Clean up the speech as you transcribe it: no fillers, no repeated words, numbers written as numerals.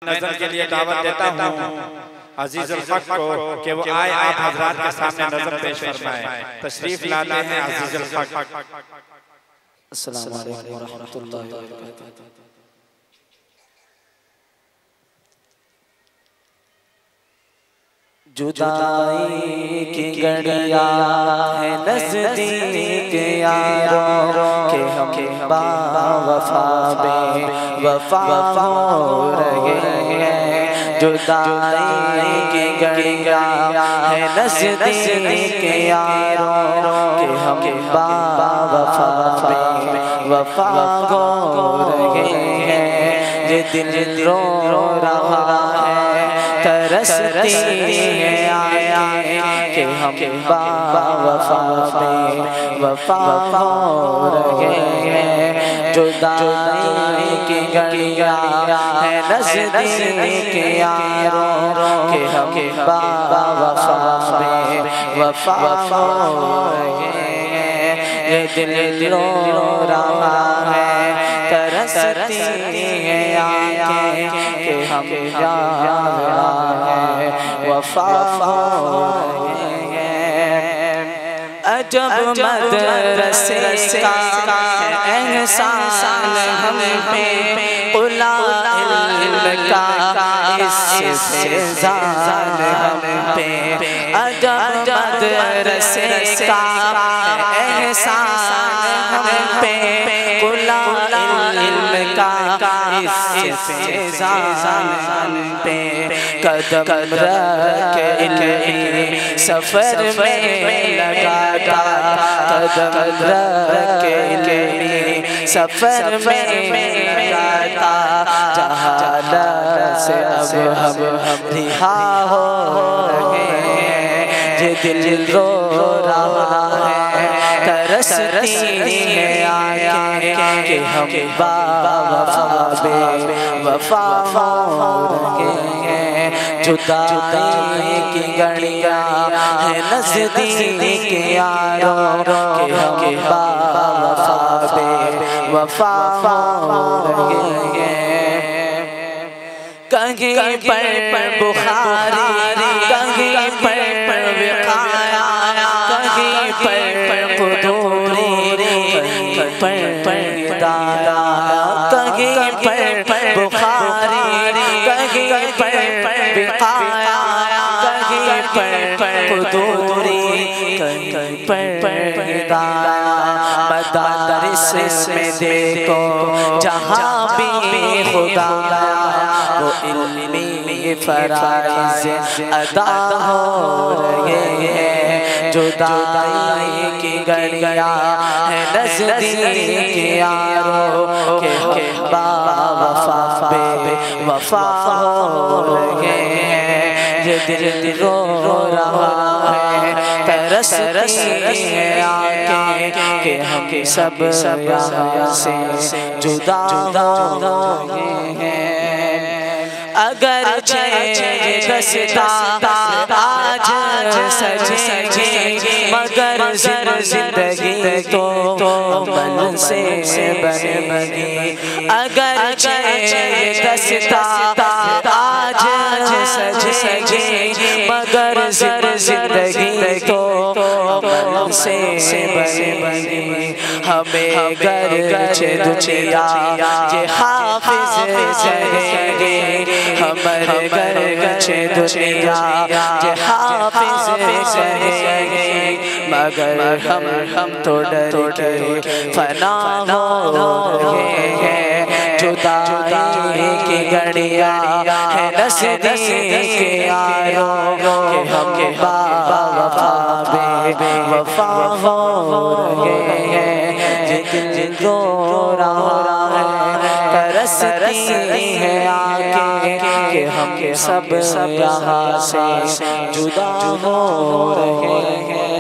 नजर के लिए दावत देता हूँ अजीज अल हक को कि वो आए आप हजरात के सामने नजर पेश फरमाएं। तशरीफ लाते हैं अजीज अल हक। अस्सलामु अलैकुम व रहमतुल्लाहि व बरकातहू। जुदाई की घड़ियां है नज़दीक यारों के हम बावफा बेवफा हो रहे हैं। जुदाई की घड़ियां है नज़दीक यारों के हम बावफा बेवफा हो रहे हैं। ये दिल रो रहा है तरसती है आए कि हम बावफा बेवफा हो रहे हैं। जुदाई की घड़ियां है नज़दीक यारों कि हम बावफा बेवफा हो रहे हैं। ये दिल रो रहा है तरसती है आए कि हम वफा हो रहे हैं। अजब मदरसे का एहसान हम पे उला इल्म का इससे ज़्यादा हम पे। अजब मदरसे का एहसान हम पे उला इल्म का इससे ज़्यादा हम पे। कदम रख इल्मी सफर में लगाता, कदम रख इल्मी सफर में लगाता। जहालत से अब हम रिहा हो रहे हैं। ये दिल रो रहा है तरसती है आके कि हम बावफा बेवफा हो रहे हैं। जुदाई की घड़ियां है नज़दीक यारों कि हम बावफा बेवफा हो रहे हैं। कहीं पर बुखारी, कहीं पर विकाया, कहीं पर कुदूरी, कहीं पर दादा, कहीं पर बुखारी, कहीं पर विकाया, कहीं पर कुदूरी, कहीं पर दादा। मदारिस में देखो जहाँ भी खुदा वो इल्मी फराइज़ अदा हो रहे हैं। जुदाई की घड़ियां है नज़दीक यारों के हम बावफा बेवफा हो रहे हैं। ये दिल रो रहा है तरसती है आके कि हम सब यहाँ से जुदा हो रहे हैं। अगर दस्ता आज सजेगी मगर जिंदगी तो अमल से बनेगी। अगर दस्ता आज सजेगी मगर जिंदगी तो अमल से बनेगी। हमें घर दुनिया ये हाफिज रहेंगे, हमारे घर दुनिया ये हाफिज रहेंगे। मगर हम तो डर के फना हो रहे हैं। जुदाई की घड़ियां है नज़दीक यारों कि हम बावफा बेवफा हो रहे हैं। ये दिल रो रहा है तरसती है आके कि हम सब यहाँ से जुदा हो रहे हैं।